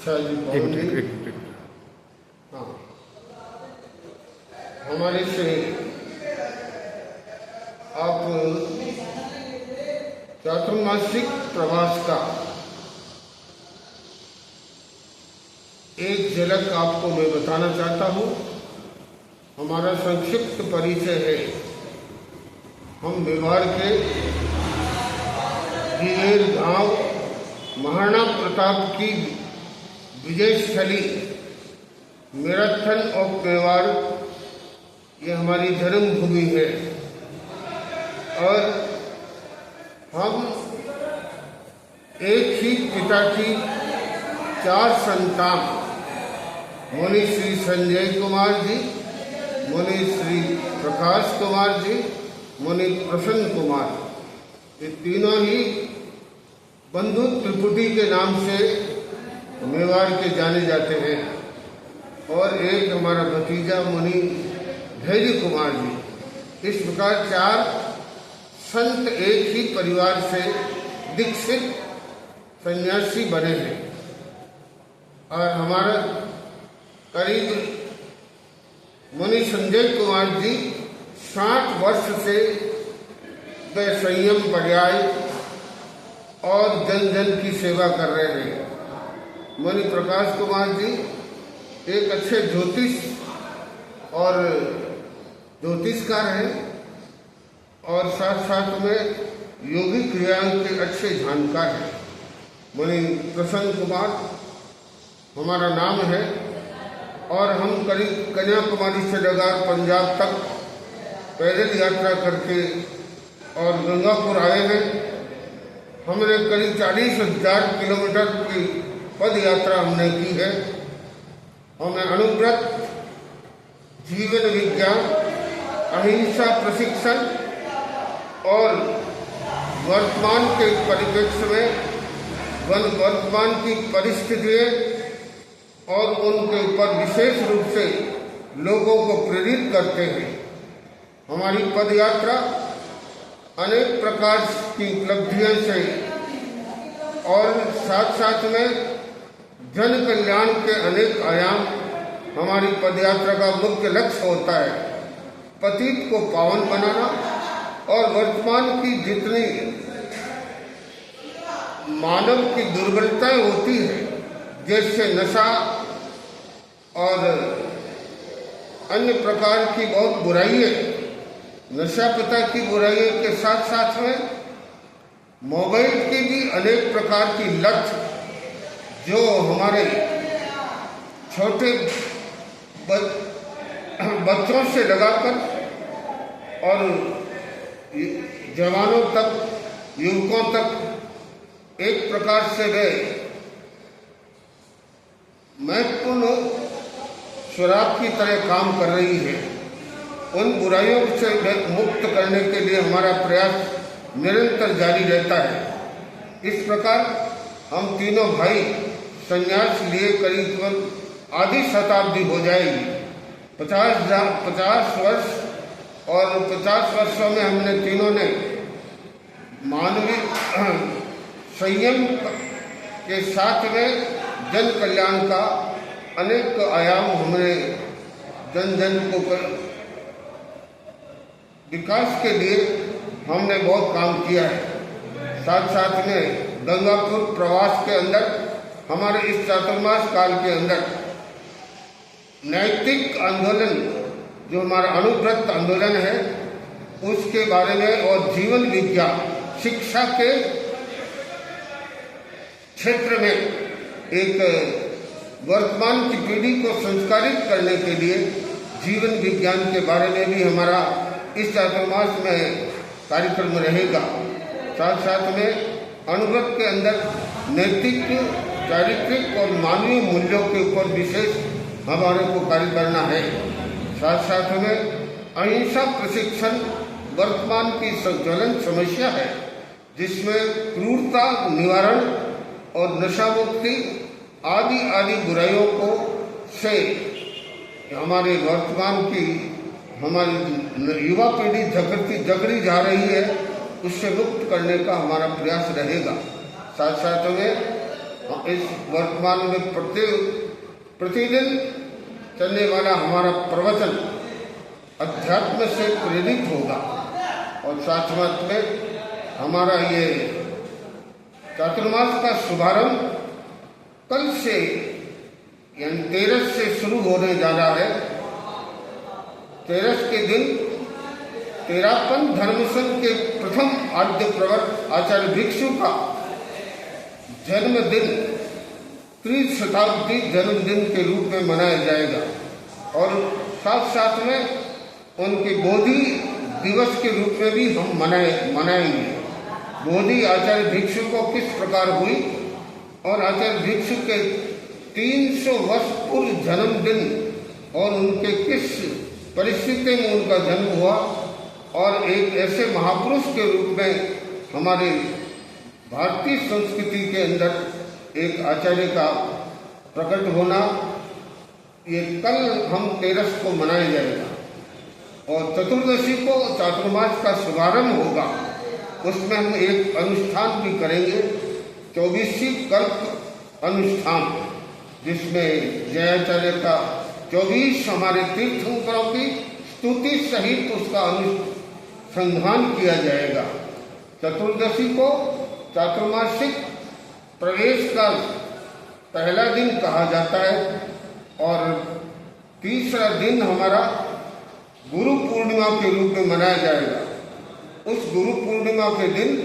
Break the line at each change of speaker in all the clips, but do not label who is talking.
अच्छा जी, हाँ, हमारे से आप चातुर्मासिक प्रवास का एक झलक आपको मैं बताना चाहता हूँ। हमारा संक्षिप्त परिचय है। हम मेवाड़ के दिलेर गांव महाराणा प्रताप की विजय स्थली मैराथन ऑफ मेवाड़, ये हमारी जन्मभूमि है। और हम एक ही पिता की 4 संतान, मुनि श्री संजय कुमार जी, मुनि श्री प्रकाश कुमार जी, मुनि प्रसन्न कुमार, ये तीनों ही बंधु त्रिपुटी के नाम से मेवाड़ के जाने जाते हैं। और एक हमारा भतीजा मुनि धैर्य कुमार जी। इस प्रकार 4 संत एक ही परिवार से दीक्षित सन्यासी बने हैं। और हमारा करीब मुनि संजय कुमार जी 60 वर्ष से वे संयम पर्याय और जन जन की सेवा कर रहे हैं। मुनि प्रकाश कुमार जी एक अच्छे ज्योतिष और ज्योतिषकार हैं और साथ साथ में योगिक क्रियाओं के अच्छे जानकार हैं। मुनि प्रसन्न कुमार हमारा नाम है और हम करीब कन्याकुमारी से लगाकर पंजाब तक पैदल यात्रा करके और गंगापुर आए हैं। हमने करीब 40,000 किलोमीटर की पद यात्रा हमने की है। हमें अनुव्रत, जीवन विज्ञान, अहिंसा प्रशिक्षण और वर्तमान के परिप्रेक्ष्य में वर्तमान की परिस्थितियाँ और उनके ऊपर विशेष रूप से लोगों को प्रेरित करते हैं। हमारी पद यात्रा अनेक प्रकार की उपलब्धियों से और साथ साथ में जन कल्याण के अनेक आयाम, हमारी पदयात्रा का मुख्य लक्ष्य होता है पतित को पावन बनाना और वर्तमान की जितनी मानव की दुर्बलताएं होती है, जैसे नशा और अन्य प्रकार की बहुत बुराइयां, नशा पता की बुराइयों के साथ साथ में मोबाइल की भी अनेक प्रकार की लत, जो हमारे छोटे बच्चों से लगाकर और जवानों तक, युवकों तक एक प्रकार से वे महत्वपूर्ण शराब की तरह काम कर रही है। उन बुराइयों से मुक्त करने के लिए हमारा प्रयास निरंतर जारी रहता है। इस प्रकार हम तीनों भाई संन्यास लिए करीब आधी शताब्दी हो जाएगी। 50 वर्ष और 50 वर्षों में हमने तीनों ने मानवीय संयम के साथ में जन कल्याण का अनेक आयाम, हमने जन जन को विकास के लिए हमने बहुत काम किया है। साथ साथ में गंगापुर प्रवास के अंदर, हमारे इस चातुर्मास काल के अंदर नैतिक आंदोलन, जो हमारा अनुव्रत आंदोलन है, उसके बारे में और जीवन विज्ञान शिक्षा के क्षेत्र में एक वर्तमान की पीढ़ी को संस्कारित करने के लिए जीवन विज्ञान के बारे में भी हमारा इस चातुर्मास में कार्यक्रम रहेगा। साथ साथ में अनुव्रत के अंदर नैतिक, चारित्रिक और मानवीय मूल्यों के ऊपर विशेष हमारे को कार्य करना है। साथ साथ में अहिंसा प्रशिक्षण वर्तमान की ज्वलंत समस्या है, जिसमें क्रूरता निवारण और नशा मुक्ति आदि बुराइयों को से हमारे वर्तमान की हमारी युवा पीढ़ी जकड़ी जा रही है, उससे मुक्त करने का हमारा प्रयास रहेगा। साथ साथ में इस वर्तमान में प्रतिदिन चलने वाला हमारा प्रवचन अध्यात्म से प्रेरित होगा और साथ में हमारा ये चातुर्मास का शुभारंभ कल से यानी 13 से शुरू होने जा रहा है। 13 के दिन तेरापन धर्म संघ के प्रथम आद्य प्रवर आचार्य भिक्षु का जन्मदिन त्रिशताब्दी जन्मदिन के रूप में मनाया जाएगा और साथ साथ में उनके बोधि दिवस के रूप में भी हम मनाएंगे। बोधि आचार्य भिक्षु को किस प्रकार हुई और आचार्य भिक्षु के 300 वर्ष पूर्व जन्मदिन और उनके किस परिस्थिति में उनका जन्म हुआ और एक ऐसे महापुरुष के रूप में हमारे भारतीय संस्कृति के अंदर एक आचार्य का प्रकट होना, ये कल हम 13 को मनाया जाएगा और चतुर्दशी को चातुर्मास का शुभारंभ होगा। उसमें हम एक अनुष्ठान भी करेंगे, 24वीं कल्प अनुष्ठान, जिसमें जयाचार्य का 24 हमारे तीर्थंकरों की स्तुति सहित उसका अनुसंधान किया जाएगा। चतुर्दशी को चातुर्मासिक प्रवेश का पहला दिन कहा जाता है और तीसरा दिन हमारा गुरु पूर्णिमा के रूप में मनाया जाएगा। उस गुरु पूर्णिमा के दिन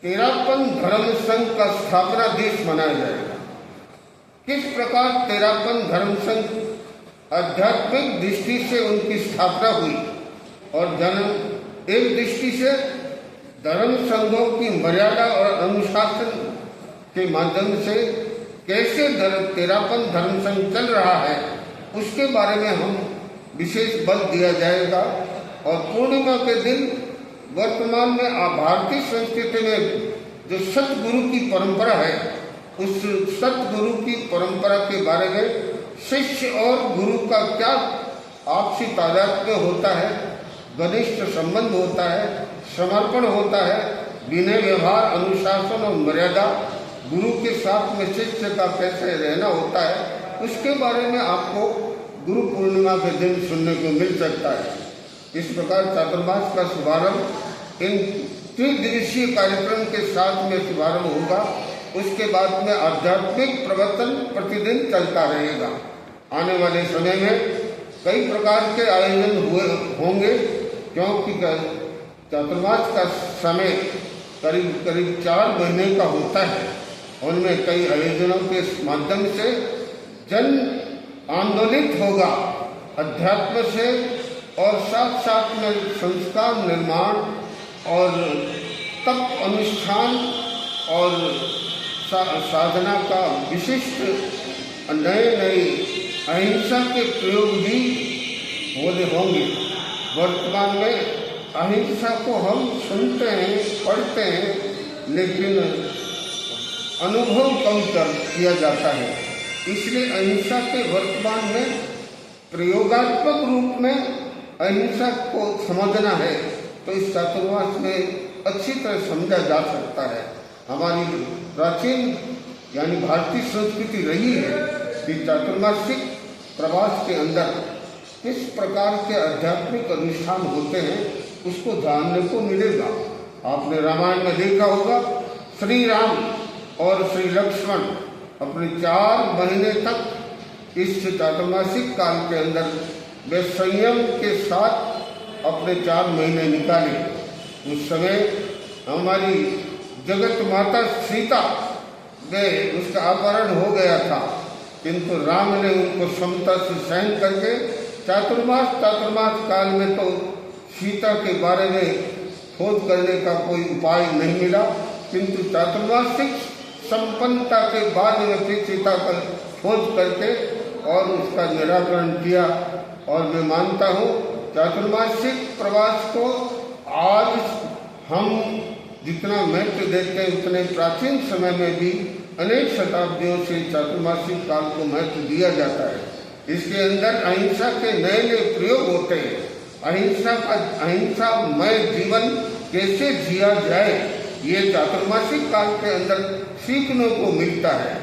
तेरापन धर्म संघ का स्थापना दिवस मनाया जाएगा। किस प्रकार तेरापन धर्म संघ आध्यात्मिक दृष्टि से उनकी स्थापना हुई और जन्म एक दृष्टि से धर्म संघों की मर्यादा और अनुशासन के माध्यम से कैसे तेरापन धर्म संघ चल रहा है, उसके बारे में हम विशेष बल दिया जाएगा। और पूर्णिमा के दिन वर्तमान में भारतीय संस्कृति में जो सतगुरु की परंपरा है, उस सतगुरु की परंपरा के बारे में शिष्य और गुरु का क्या आपसी तादात्म्य होता है, घनिष्ठ संबंध होता है, समर्पण होता है, विनय व्यवहार अनुशासन और मर्यादा गुरु के साथ में शिष्य का कैसे रहना होता है, उसके बारे में आपको गुरु पूर्णिमा के दिन सुनने को मिल सकता है। इस प्रकार चातुर्मास का शुभारंभ इन त्रिदिवसीय कार्यक्रम के साथ में शुभारंभ होगा। उसके बाद में आध्यात्मिक प्रवचन प्रतिदिन चलता रहेगा। आने वाले समय में कई प्रकार के आयोजन होंगे, क्योंकि चातुर्मास का समय करीब 4 महीने का होता है। उनमें कई आयोजनों के माध्यम से जन आंदोलित होगा अध्यात्म से और साथ साथ में संस्कार निर्माण और तप अनुष्ठान और साधना का विशिष्ट नए अहिंसा के प्रयोग भी होंगे। वर्तमान में अहिंसा को हम सुनते हैं, पढ़ते हैं, लेकिन अनुभव कम किया जाता है। इसलिए अहिंसा के वर्तमान में प्रयोगात्मक रूप में अहिंसा को समझना है तो इस चातुर्मास में अच्छी तरह समझा जा सकता है। हमारी प्राचीन यानी भारतीय संस्कृति रही है कि चातुर्मासिक प्रवास के अंदर किस प्रकार के आध्यात्मिक अनुष्ठान होते हैं, उसको जानने को मिलेगा। आपने रामायण में देखा होगा, श्री राम और श्री लक्ष्मण अपने 4 महीने तक इस चातुर्मासिक काल के अंदर वे संयम के साथ अपने 4 महीने निकाले। उस समय हमारी जगत माता सीता वे उसका अपहरण हो गया था, किंतु राम ने उनको समता से सहन करके चातुर्मास काल में तो सीता के बारे में खोज करने का कोई उपाय नहीं मिला, किंतु चातुर्मासिक संपन्नता के बाद में फिर सीता का खोज करके और उसका निराकरण किया। और मैं मानता हूँ चातुर्मासिक प्रवास को आज हम जितना महत्व देते हैं, उतने प्राचीन समय में भी अनेक शताब्दियों से चातुर्मासिक काल को महत्व दिया जाता है। इसके अंदर अहिंसा के नए नए प्रयोग होते हैं। अहिंसामय जीवन कैसे जिया जाए, ये चातुर्मासिक काल के अंदर सीखने को मिलता है।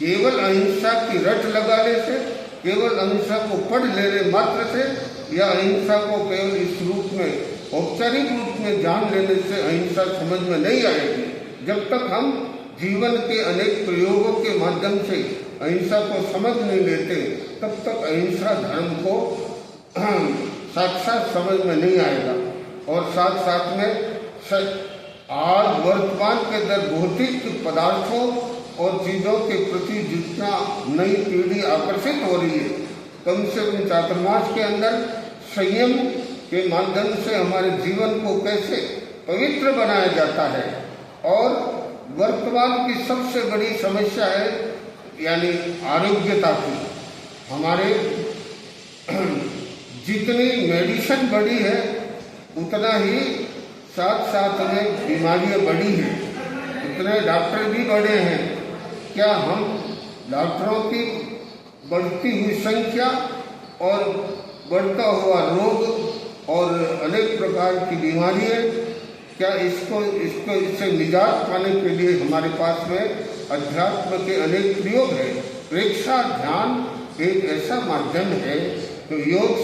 केवल अहिंसा की रट लगाने से, केवल अहिंसा को पढ़ लेने मात्र से, या अहिंसा को केवल इस रूप में औपचारिक रूप में जान लेने से अहिंसा समझ में नहीं आएगी। जब तक हम जीवन के अनेक प्रयोगों के माध्यम से अहिंसा को समझ नहीं लेते, तब तक अहिंसा धर्म को साक्षात समझ में नहीं आएगा। और साथ साथ में आज वर्तमान के अंदर भौतिक पदार्थों और चीज़ों के प्रति जितना नई पीढ़ी आकर्षित हो रही है, कम से कम चातुर्मास के अंदर संयम के माध्यम से हमारे जीवन को कैसे पवित्र बनाया जाता है। और वर्तमान की सबसे बड़ी समस्या है यानी आरोग्यता की। हमारे जितनी मेडिसिन बढ़ी है उतना ही साथ साथ में बीमारियां बढ़ी हैं, उतने डॉक्टर भी बढ़े हैं। क्या हम डॉक्टरों की बढ़ती हुई संख्या और बढ़ता हुआ रोग और अनेक प्रकार की बीमारियां, क्या इससे निजात पाने के लिए हमारे पास में अध्यात्म के अनेक प्रयोग है। प्रेक्षा ध्यान एक ऐसा माध्यम है तो योग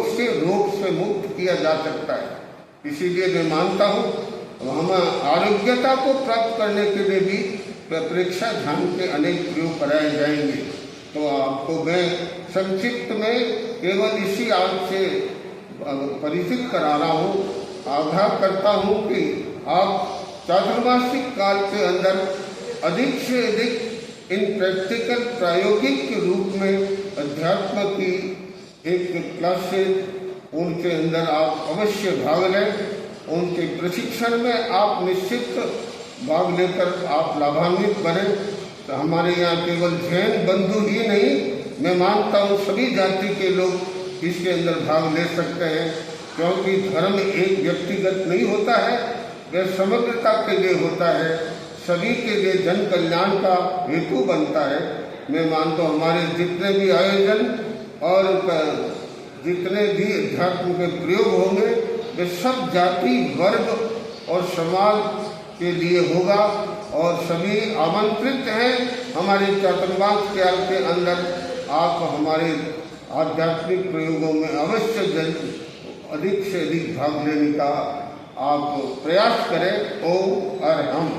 से रोग से मुक्त किया जा सकता है। इसीलिए मैं मानता हूँ हम आरोग्यता को प्राप्त करने के लिए भी प्रेक्षा ध्यान के अनेक प्रयोग कराए जाएंगे। तो आपको मैं संक्षिप्त में केवल इसी आग से परिचित करा रहा हूँ, आगाह करता हूँ कि आप चातुर्मासिक काल के अंदर अधिक से अधिक इन प्रैक्टिकल प्रायोगिक के रूप में अध्यात्म की एक क्लासेज उनके अंदर आप अवश्य भाग लें। उनके प्रशिक्षण में आप निश्चित भाग लेकर आप लाभान्वित बने। तो हमारे यहाँ केवल जैन बंधु ही नहीं, मैं मानता हूँ सभी जाति के लोग इसके अंदर भाग ले सकते हैं, क्योंकि धर्म एक व्यक्तिगत नहीं होता है, वह समग्रता के लिए होता है, सभी के लिए जन कल्याण का हेतु बनता है। मैं मानता हूँ हमारे जितने भी आयोजन और जितने भी अध्यात्म के प्रयोग होंगे वे सब जाति वर्ग और समाज के लिए होगा और सभी आमंत्रित हैं। हमारे चातुर्मास काल के अंदर आप हमारे आध्यात्मिक प्रयोगों में अवश्य अधिक से अधिक भाग लेने का आप प्रयास करें। ओम अरहम।